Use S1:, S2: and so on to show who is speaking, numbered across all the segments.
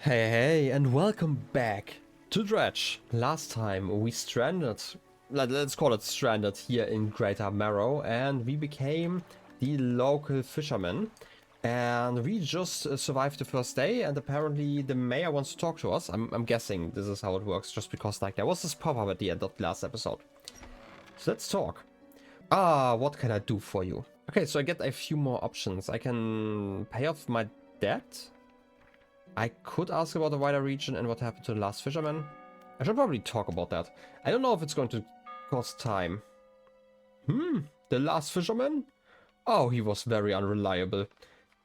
S1: Hey, and welcome back to Dredge. Last time we stranded, let's call it stranded here in Greater Marrow, and we became the local fishermen. And we just survived the first day, and apparently the mayor wants to talk to us. I'm guessing this is how it works, just because like there was this pop-up at the end of the last episode. So let's talk. What can I do for you? Okay, so I get a few more options. I can pay off my debt. I could ask about the wider region and what happened to the last fisherman. I should probably talk about that. I don't know if it's going to cost time. The last fisherman? Oh, he was very unreliable.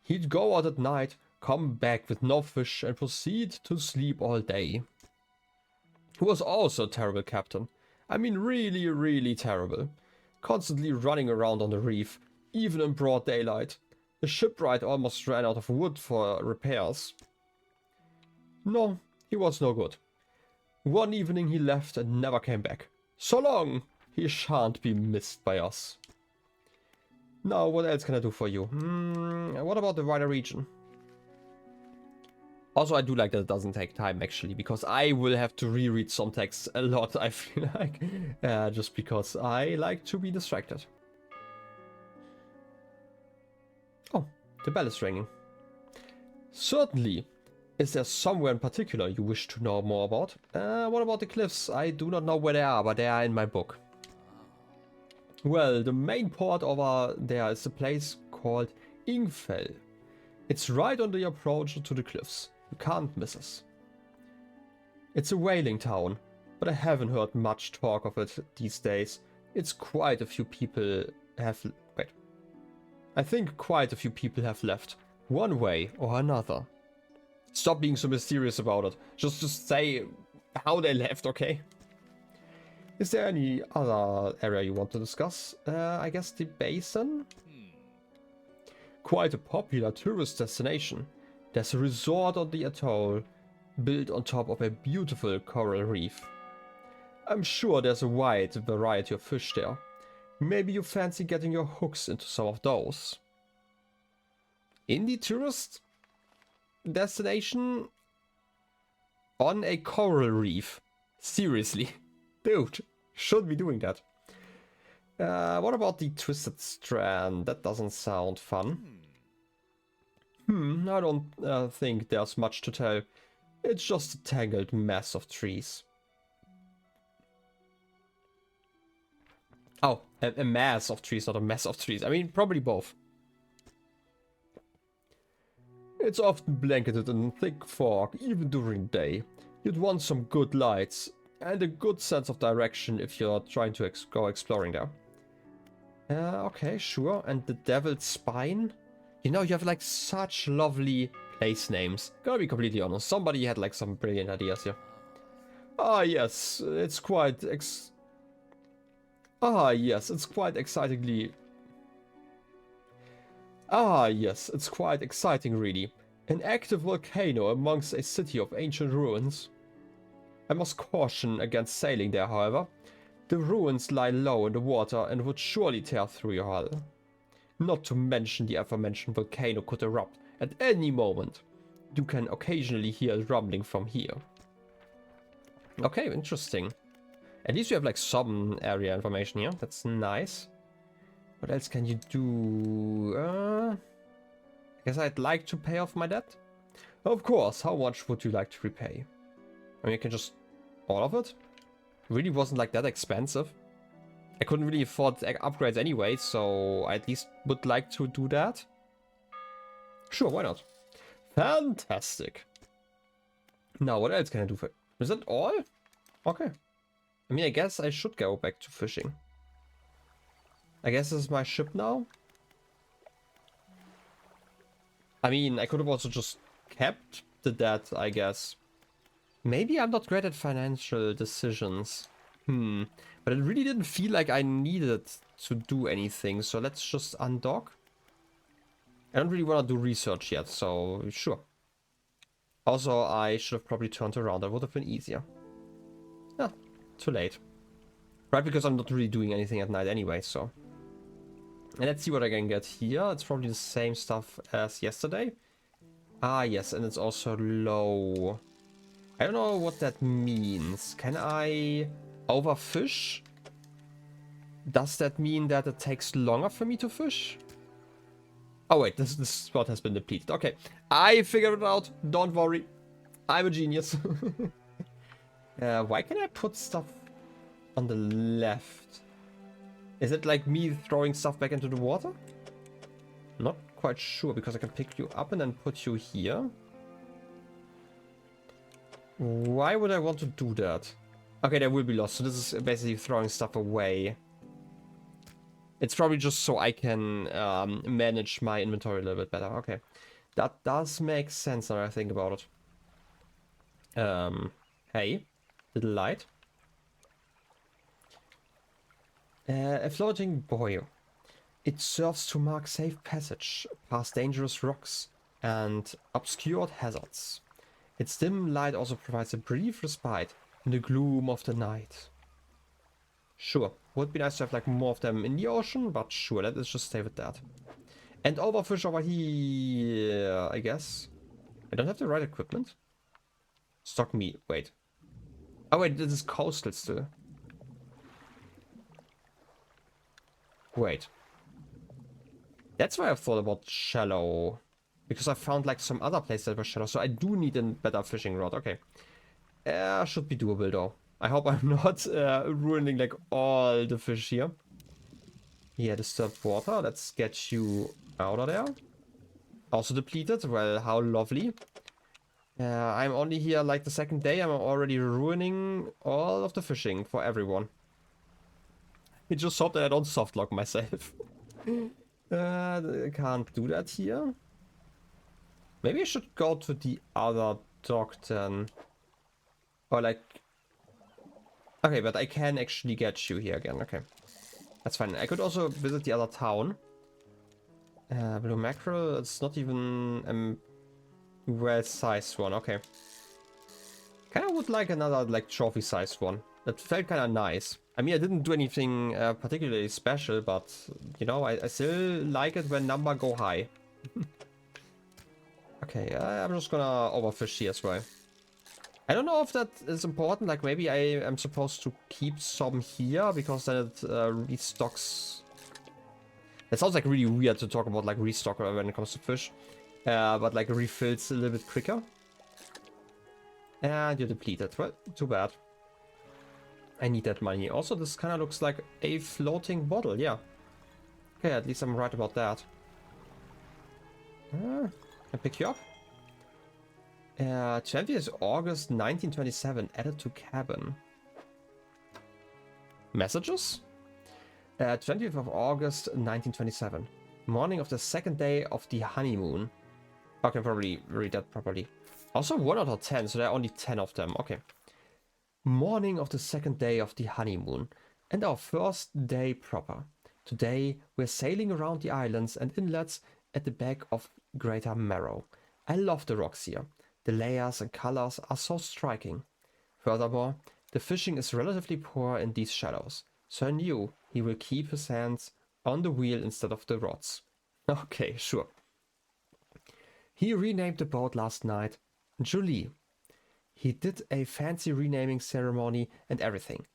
S1: He'd go out at night, come back with no fish and proceed to sleep all day. He was also a terrible captain. I mean really, really terrible. Constantly running around on the reef, even in broad daylight. The shipwright almost ran out of wood for repairs. No, he was no good. One evening he left and never came back. So long! He shan't be missed by us. Now, what else can I do for you? What about the wider region? Also, I do like that it doesn't take time, actually, because I will have to reread some text a lot, I feel like. Just because I like to be distracted. Oh, the bell is ringing. Certainly. Is there somewhere in particular you wish to know more about? What about the cliffs? I do not know where they are, but they are in my book. Well, the main port over there is a place called Ingfell. It's right on the approach to the cliffs. You can't miss us. It's a whaling town, but I haven't heard much talk of it these days. It's quite a few people have... Wait. I think quite a few people have left, one way or another. Stop being so mysterious about it. Just say how they left, okay? Is there any other area you want to discuss? I guess the basin? Quite a popular tourist destination. There's a resort on the atoll, built on top of a beautiful coral reef. I'm sure there's a wide variety of fish there. Maybe you fancy getting your hooks into some of those. In the tourist destination on a coral reef. Seriously, dude, should be doing that. What about the twisted strand? That doesn't sound fun. I don't think there's much to tell. It's just a tangled mess of trees. Oh, a mass of trees, not a mess of trees. I mean, probably both. It's often blanketed in thick fog, even during day. You'd want some good lights, and a good sense of direction if you're trying to go exploring there. Okay, sure. And the Devil's Spine? You know, you have like such lovely place names. Gotta be completely honest, somebody had like some brilliant ideas here. Yes, it's quite yes, it's quite excitingly... yes, it's quite exciting, really. An active volcano amongst a city of ancient ruins. I must caution against sailing there, however. The ruins lie low in the water and would surely tear through your hull. Not to mention the aforementioned volcano could erupt at any moment. You can occasionally hear rumbling from here. Okay, interesting. At least we have like some area information here. That's nice. What else can you do? I guess I'd like to pay off my debt. Of course, how much would you like to repay? I mean, I can just... all of it? Really wasn't like that expensive. I couldn't really afford upgrades anyway, so I at least would like to do that. Sure, why not? Fantastic. Now, what else can I do for... Is that all? Okay. I mean, I guess I should go back to fishing. I guess this is my ship now. I mean, I could have also just kept the debt, I guess. Maybe I'm not great at financial decisions. But it really didn't feel like I needed to do anything, so let's just undock. I don't really want to do research yet, so sure. Also, I should have probably turned around. That would have been easier. Too late. Right, because I'm not really doing anything at night anyway, so... And let's see what I can get here. It's probably the same stuff as yesterday. Ah, yes, and it's also low. I don't know what that means. Can I overfish? Does that mean that it takes longer for me to fish? Oh wait, this spot has been depleted. Okay, I figured it out. Don't worry. I'm a genius. Why can I put stuff on the left? Is it like me throwing stuff back into the water? Not quite sure, because I can pick you up and then put you here. Why would I want to do that? Okay, they will be lost. So this is basically throwing stuff away. It's probably just so I can manage my inventory a little bit better. Okay, that does make sense now that I think about it. Hey, little light. A floating buoy. It serves to mark safe passage past dangerous rocks and obscured hazards. Its dim light also provides a brief respite in the gloom of the night. Sure, would be nice to have like more of them in the ocean, but sure, let's just stay with that. And overfish over here, I guess. I don't have the right equipment. Stock meat, wait. Oh wait, this is coastal still. Wait. That's why I thought about shallow. Because I found like some other places that were shallow, so I do need a better fishing rod. Okay. Should be doable though. I hope I'm not ruining like all the fish here. Yeah, disturbed water. Let's get you out of there. Also depleted. Well, how lovely. I'm only here like the second day. I'm already ruining all of the fishing for everyone. I just hope that I don't softlock myself. I can't do that here. Maybe I should go to the other dock then. Or like... Okay, but I can actually get you here again. Okay. That's fine. I could also visit the other town. Blue mackerel. It's not even a well-sized one. Okay. Kind of would like another like trophy-sized one. That felt kind of nice. I mean, I didn't do anything particularly special, but you know, I still like it when number go high. Okay, I'm just gonna overfish here as well. I don't know if that is important. Like maybe I am supposed to keep some here because then it restocks. It sounds like really weird to talk about like restock when it comes to fish, but like refills a little bit quicker. And you're depleted. Well, too bad. I need that money. Also, this kind of looks like a floating bottle. Yeah. Okay, at least I'm right about that. I pick you up. 20th August 1927. Added to cabin. Messages? 20th of August 1927. Morning of the second day of the honeymoon. I can probably read that properly. Also 1 out of 10, so there are only 10 of them. Okay. Morning of the second day of the honeymoon. And our first day proper. Today we're sailing around the islands and inlets at the back of Greater Marrow. I love the rocks here. The layers and colors are so striking. Furthermore, the fishing is relatively poor in these shallows, so I knew he will keep his hands on the wheel instead of the rods. Okay, sure. He renamed the boat last night Julie. He did a fancy renaming ceremony and everything.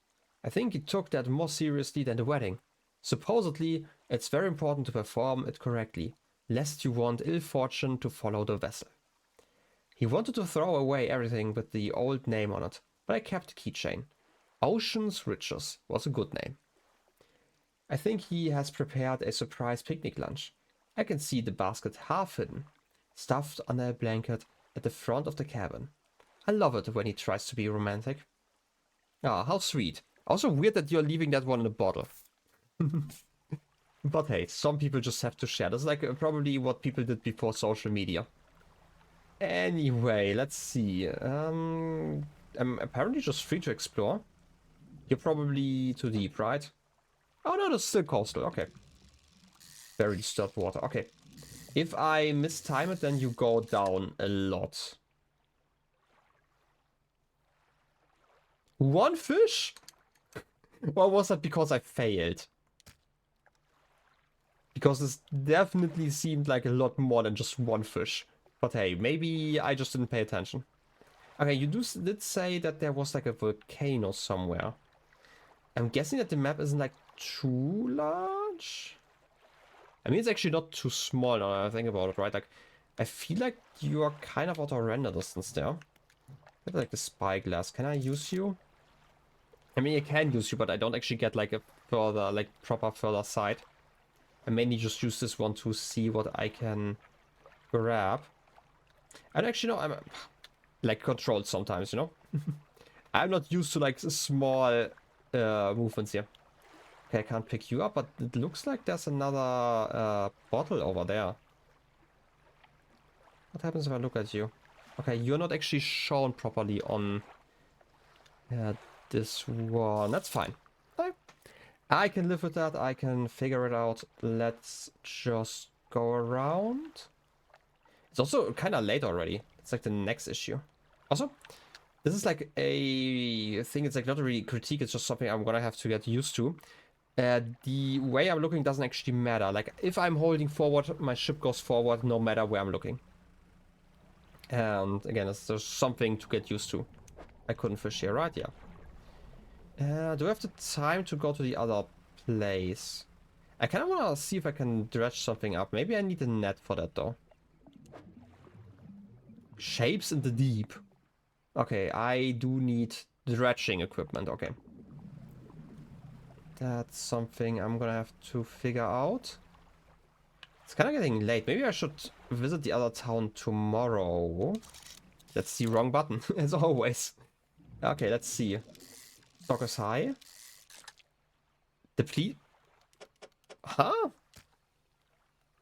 S1: I think he took that more seriously than the wedding. Supposedly, it's very important to perform it correctly, lest you want ill fortune to follow the vessel. He wanted to throw away everything with the old name on it, but I kept the keychain. Ocean's Riches was a good name. I think he has prepared a surprise picnic lunch. I can see the basket half hidden, stuffed under a blanket at the front of the cabin. I love it when he tries to be romantic. Ah, how sweet. Also weird that you're leaving that one in a bottle. But hey, some people just have to share. That's like probably what people did before social media. Anyway, let's see. I'm apparently just free to explore. You're probably too deep, right? Oh no, that's still coastal. Okay. Very disturbed water. Okay. If I mistime it, then you go down a lot. One fish? Or was that because I failed? Because this definitely seemed like a lot more than just one fish. But hey, maybe I just didn't pay attention. Okay, you did say that there was like a volcano somewhere. I'm guessing that the map isn't like too large. I mean, it's actually not too small now that I think about it, right? Like, I feel like you are kind of out of render distance there. Get like the spyglass. Can I use you? I mean, I can use you, but I don't actually get like a further, like proper further sight. I mainly just use this one to see what I can grab. And actually, no, I'm like controlled sometimes, you know? I'm not used to like small movements here. Okay, I can't pick you up, but it looks like there's another bottle over there. What happens if I look at you? Okay, you're not actually shown properly on this one. That's fine. I can live with that. I can figure it out. Let's just go around. It's also kind of late already. It's like the next issue. Also, this is like a thing. It's like not a really critique. It's just something I'm gonna have to get used to. The way I'm looking doesn't actually matter. Like if I'm holding forward, my ship goes forward no matter where I'm looking. And again, it's just something to get used to. I couldn't fish here, right? Yeah. Do I have the time to go to the other place? I kind of want to see if I can dredge something up. Maybe I need a net for that though. Shapes in the deep. Okay, I do need dredging equipment. Okay. That's something I'm gonna have to figure out. It's kind of getting late. Maybe I should visit the other town tomorrow. That's the wrong button, as always. Okay, let's see. Stock is high. Deplete. Huh?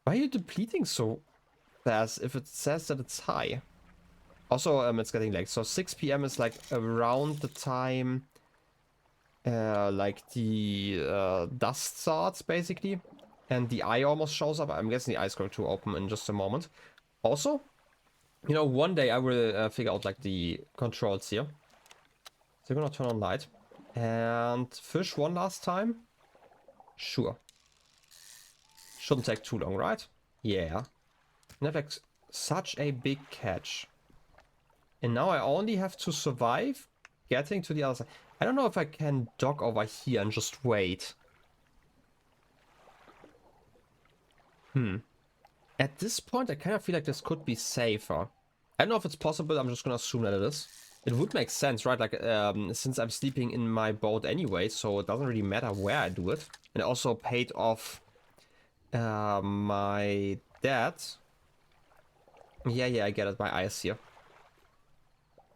S1: Why are you depleting so fast if it says that it's high? Also, it's getting late. So 6 p.m. is like around the time like the dust starts, basically. And the eye almost shows up. I'm guessing the eye is going to open in just a moment. Also, you know, one day I will figure out like the controls here. So we're gonna turn on light. And fish one last time. Sure. Shouldn't take too long, right? Yeah. And that's like such a big catch. And now I only have to survive getting to the other side. I don't know if I can dock over here and just wait. At this point, I kind of feel like this could be safer. I don't know if it's possible. I'm just gonna assume that it is. It would make sense, right? Like, since I'm sleeping in my boat anyway, so it doesn't really matter where I do it. And I also paid off my debt. Yeah, I get it. My eyes here.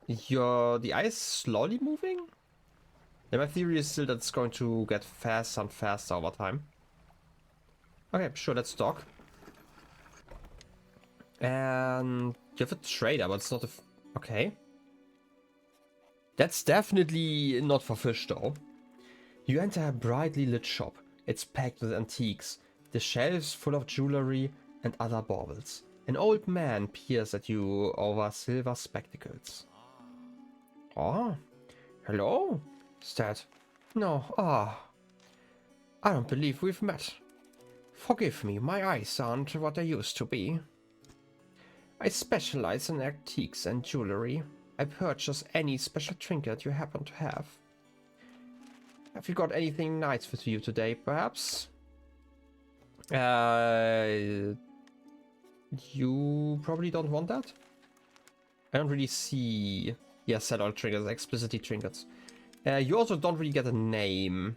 S1: The eye is slowly moving? And my theory is still that it's going to get faster and faster over time. Okay, sure, let's dock. And you have a trader, but it's not a... Okay. That's definitely not for fish, though. You enter a brightly lit shop. It's packed with antiques. The shelves full of jewelry and other baubles. An old man peers at you over silver spectacles. Oh, hello? Is that... No, I don't believe we've met. Forgive me, my eyes aren't what they used to be. I specialize in antiques and jewelry. I purchase any special trinket you happen to have. Have you got anything nice with you today, perhaps? You probably don't want that? I don't really see... Yeah, set all trinkets, explicitly trinkets. You also don't really get a name.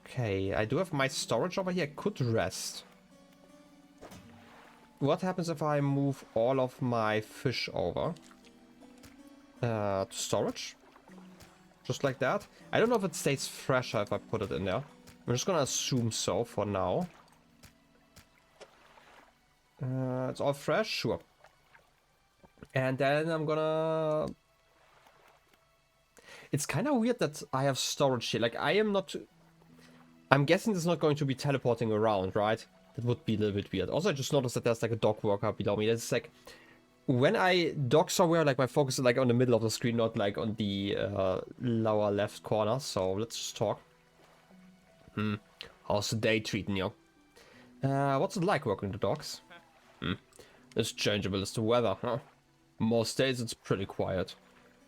S1: Okay, I do have my storage over here. I could rest. What happens if I move all of my fish over? To storage? Just like that. I don't know if it stays fresher if I put it in there. I'm just gonna assume so for now. It's all fresh? Sure. And then I'm gonna... It's kind of weird that I have storage here. Like, I am not... I'm guessing it's not going to be teleporting around, right? That would be a little bit weird. Also, I just noticed that there's like a dock worker below me. It's like... When I dock somewhere, like my focus is like on the middle of the screen, not like on the lower left corner. So let's just talk. How's the day treating you? What's it like working the docks? It's changeable as the weather, huh? Most days it's pretty quiet.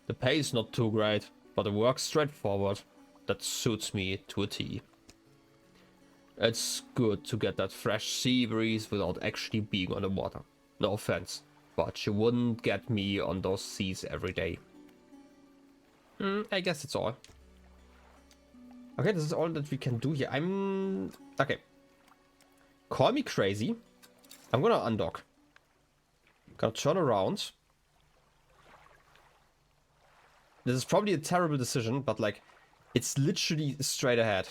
S1: The pay is not too great, but the work's straightforward. That suits me to a T. It's good to get that fresh sea breeze without actually being on the water. No offense, but you wouldn't get me on those seas every day. I guess it's all. Okay, this is all that we can do here. Okay. Call me crazy. I'm gonna undock. Gonna turn around. This is probably a terrible decision, but like, it's literally straight ahead.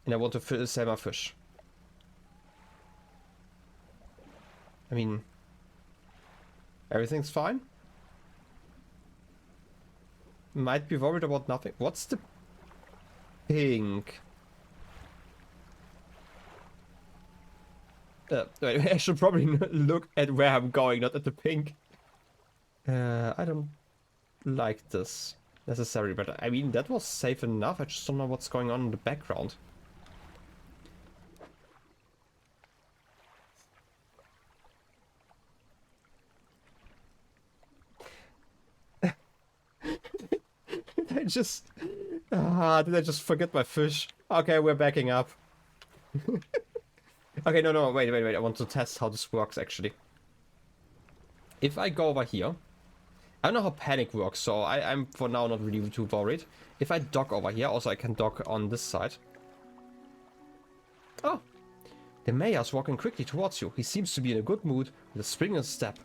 S1: And I want to sell my fish. I mean, everything's fine. Might be worried about nothing. What's the pink? Wait, I should probably look at where I'm going, not at the pink. I don't like this necessarily, but I mean, that was safe enough. I just don't know what's going on in the background. Did I just forget my fish? Okay, we're backing up. Okay, no, wait. I want to test how this works, actually. If I go over here... I don't know how panic works, so I'm for now not really too worried. If I dock over here, also I can dock on this side. Oh! The mayor's walking quickly towards you. He seems to be in a good mood with a spring in his step.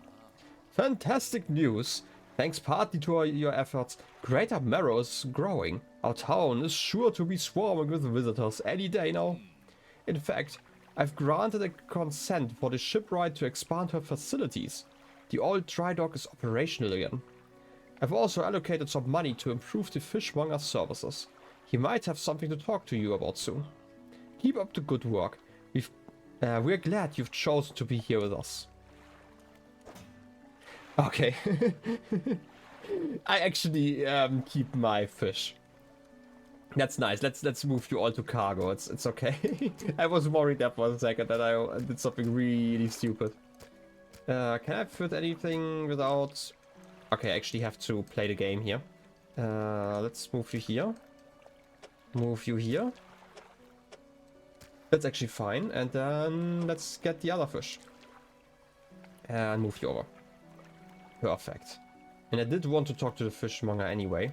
S1: Fantastic news! Thanks partly to your efforts, Greater Marrow is growing. Our town is sure to be swarming with visitors any day now. In fact, I've granted a consent for the shipwright to expand her facilities. The old dry dock is operational again. I've also allocated some money to improve the fishmonger's services. He might have something to talk to you about soon. Keep up the good work. We're glad you've chosen to be here with us. Okay. I actually keep my fish. That's nice. Let's move you all to cargo. It's okay. I was worried there for a second that I did something really stupid. Can I fit anything without... Okay, I actually have to play the game here. Let's move you here. Move you here. That's actually fine. And then let's get the other fish. And move you over. Perfect. And I did want to talk to the fishmonger anyway.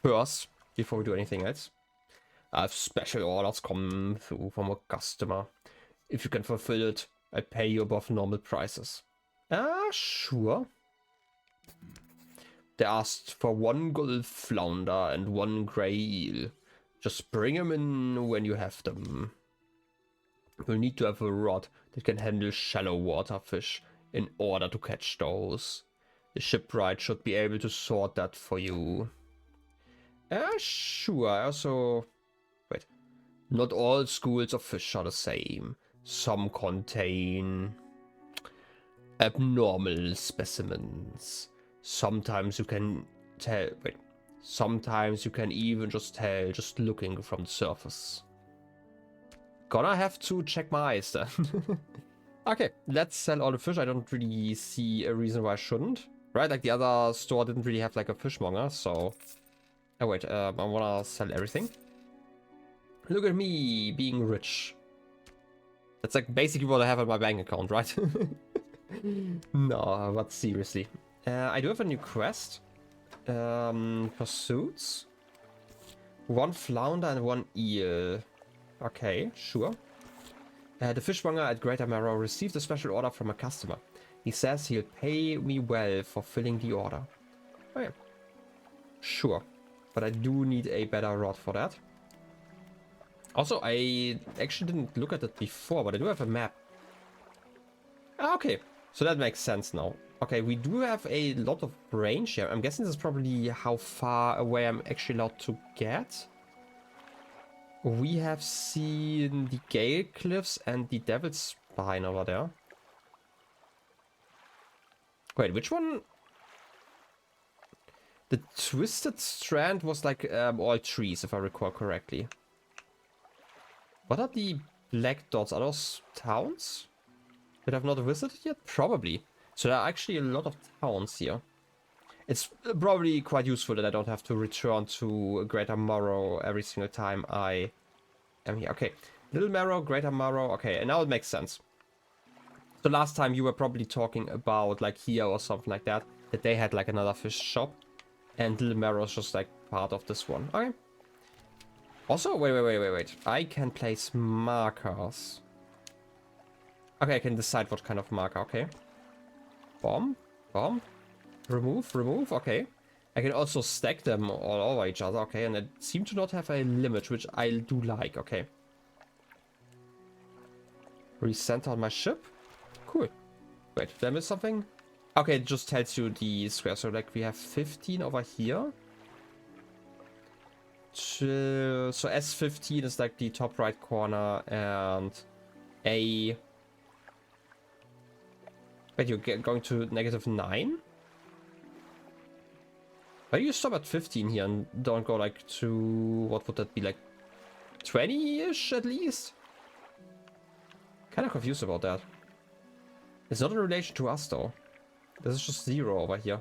S1: First, before we do anything else. I have special orders come through from a customer. If you can fulfill it, I pay you above normal prices. Sure. They asked for 1 gulf flounder and 1 grey eel. Just bring them in when you have them. You'll need to have a rod that can handle shallow water fish in order to catch those. The shipwright should be able to sort that for you. Sure. I also... Wait. Not all schools of fish are the same. Some contain abnormal specimens. Sometimes you can tell... Wait. Sometimes you can even just tell just looking from the surface. Gonna have to check my eyes then. Okay, let's sell all the fish. I don't really see a reason why I shouldn't. Right, like the other store didn't really have like a fishmonger, so... Oh wait, I wanna sell everything. Look at me being rich. That's like basically what I have on my bank account, right? No, but seriously. I do have a new quest. Pursuits. 1 flounder and 1 eel. Okay, sure. The fishmonger at Greater Marrow received a special order from a customer. He says he'll pay me well for filling the order. Okay. Sure. But I do need a better rod for that. Also, I actually didn't look at it before, but I do have a map. Okay, so that makes sense now. Okay, we do have a lot of range here. I'm guessing this is probably how far away I'm actually allowed to get. We have seen the Gale Cliffs and the Devil's Spine over there. Wait, which one? The Twisted Strand was like all trees, if I recall correctly. What are the black dots? Are those towns? that I've not visited yet? Probably. So there are actually a lot of towns here. It's probably quite useful that I don't have to return to Greater Morrow every single time I am here. Okay, Little Morrow, Greater Morrow. Okay, and now it makes sense. So last time you were probably talking about like here or something like that they had like another fish shop. And Little Morrow is just like part of this one. Okay. Also, wait. I can place markers. Okay, I can decide what kind of marker. Okay. Bomb. Remove. Okay. I can also stack them all over each other. Okay, and it seems to not have a limit, which I do like. Okay. Recenter on my ship. Cool. Wait, did I miss something? Okay, it just tells you the square. So like we have 15 over here. So S15 is like the top right corner, and A... Wait, you're going to -9? Why do you stop at 15 here and don't go like to... What would that be, like 20-ish at least? Kind of confused about that. It's not in relation to us though. This is just 0 over here.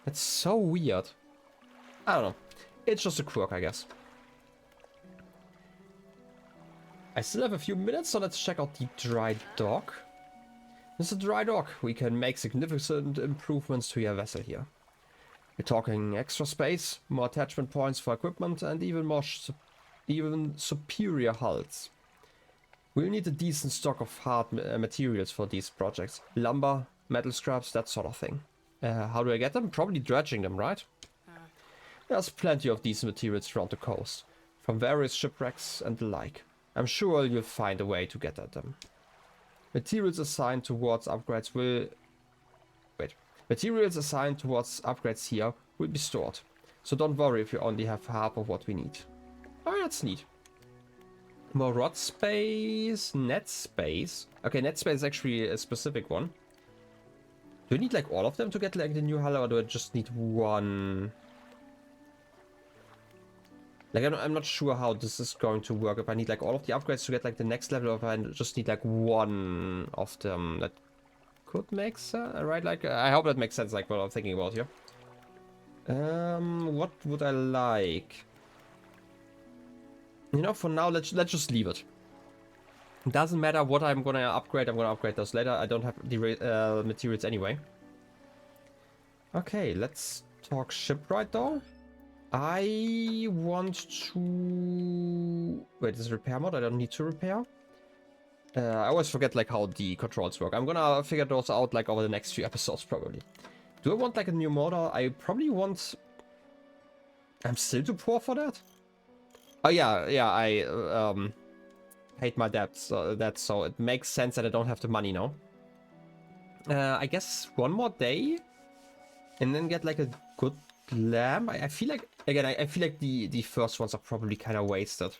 S1: That's so weird. I don't know. It's just a quirk, I guess. I still have a few minutes, so let's check out the dry dock. This is a dry dock. We can make significant improvements to your vessel here. We're talking extra space, more attachment points for equipment, and even superior hulls. We'll need a decent stock of hard materials for these projects. Lumber, metal scraps, that sort of thing. How do I get them? Probably dredging them, right? There's plenty of these materials around the coast, from various shipwrecks and the like. I'm sure you'll find a way to get at them. Materials assigned towards upgrades here will be stored. So don't worry if you only have half of what we need. Oh, that's neat. More rod space, net space. Okay, net space is actually a specific one. Do you need like all of them to get like the new hull, or do I just need one? Like I'm not sure how this is going to work. If I need like all of the upgrades to get like the next level, or if I just need like one of them. That could make sense, right? Like I hope that makes sense, like what I'm thinking about here. What would I like? You know, for now, let's just leave it. It doesn't matter what I'm gonna upgrade those later. I don't have the materials anyway. Okay, let's talk shipwright though. I want to... Wait, is it repair mode? I don't need to repair. I always forget like how the controls work. I'm gonna figure those out like over the next few episodes probably. Do I want like a new motor? I probably want... I'm still too poor for that? Oh yeah, I paid my debts, so it makes sense that I don't have the money now. I guess one more day, and then get like a good lamp. I feel like, again, I feel like the first ones are probably kind of wasted.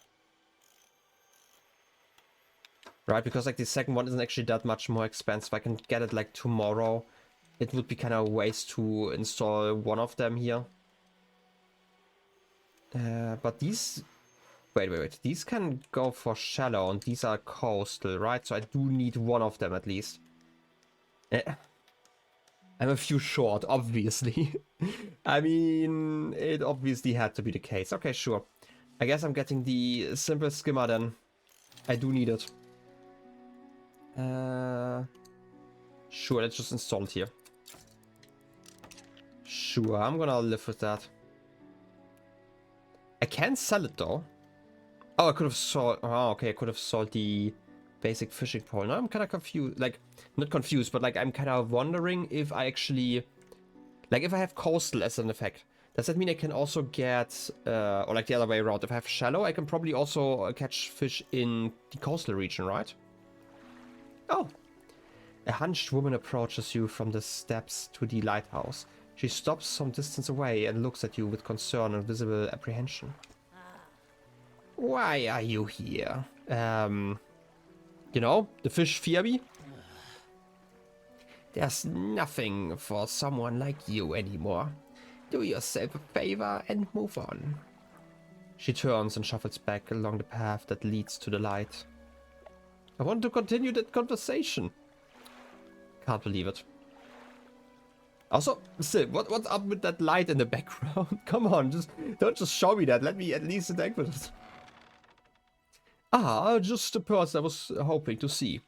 S1: Right, because like the second one isn't actually that much more expensive. I can get it like tomorrow. It would be kind of a waste to install one of them here. But these... Wait. These can go for shallow, and these are coastal, right? So I do need one of them at least. I'm a few short, obviously. I mean, it obviously had to be the case. Okay, sure. I guess I'm getting the simple skimmer then. I do need it. Sure, let's just install it here. Sure, I'm gonna live with that. I can sell it though. Oh, I could have sold... Oh, okay, I could have sold the basic fishing pole. Now I'm kind of confused. Like, not confused, but like I'm kind of wondering if I actually... Like, if I have coastal as an effect, does that mean I can also get... or like the other way around. If I have shallow, I can probably also catch fish in the coastal region, right? Oh. A hunched woman approaches you from the steps to the lighthouse. She stops some distance away and looks at you with concern and visible apprehension. Why are you here? You know, the fish fear me. There's nothing for someone like you anymore. Do yourself a favor and move on. She turns and shuffles back along the path that leads to the light. I want to continue that conversation. Can't believe it. Also, still, what's up with that light in the background? Come on, don't just show me that. Let me at least interact with it. Ah, just the person I was hoping to see.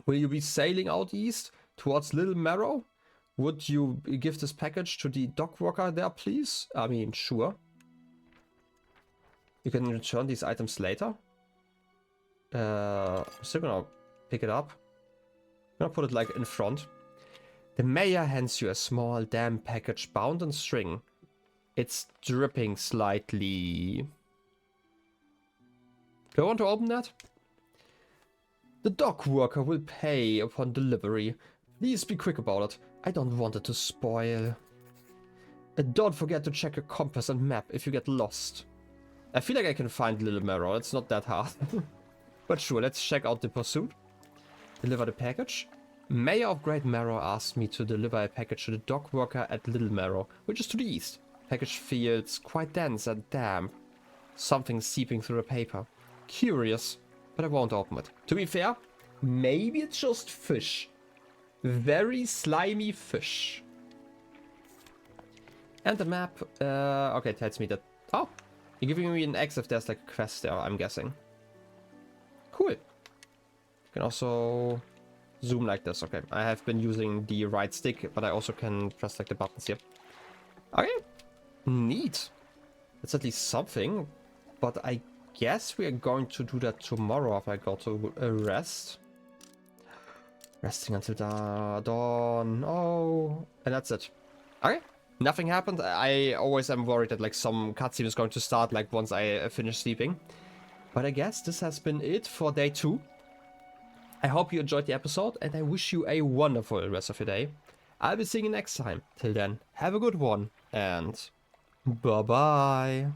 S1: Will you be sailing out east towards Little Marrow? Would you give this package to the dock worker there, please? I mean, sure. You can return these items later. I'm still gonna pick it up. I'm gonna put it like in front. The mayor hands you a small damn package bound in string. It's dripping slightly. Do I want to open that? The dock worker will pay upon delivery. Please be quick about it. I don't want it to spoil. And don't forget to check your compass and map if you get lost. I feel like I can find Little Marrow. It's not that hard. But sure, let's check out the pursuit. Deliver the package. Mayor of Great Marrow asked me to deliver a package to the dock worker at Little Marrow, which is to the east. Package feels quite dense and damp. Something seeping through the paper. Curious, but I won't open it. To be fair, maybe it's just fish. Very slimy fish. And the map, okay, tells me that, oh, you're giving me an X if there's like a quest there, I'm guessing. Cool. You can also zoom like this, okay. I have been using the right stick, but I also can press like the buttons here. Okay, neat. That's at least something, but I guess we are going to do that tomorrow after I go to rest. Resting until dawn. Oh, and that's it. Okay, nothing happened. I always am worried that like some cutscene is going to start like once I finish sleeping. But I guess this has been it for day 2. I hope you enjoyed the episode and I wish you a wonderful rest of your day. I'll be seeing you next time. Till then, have a good one and bye bye.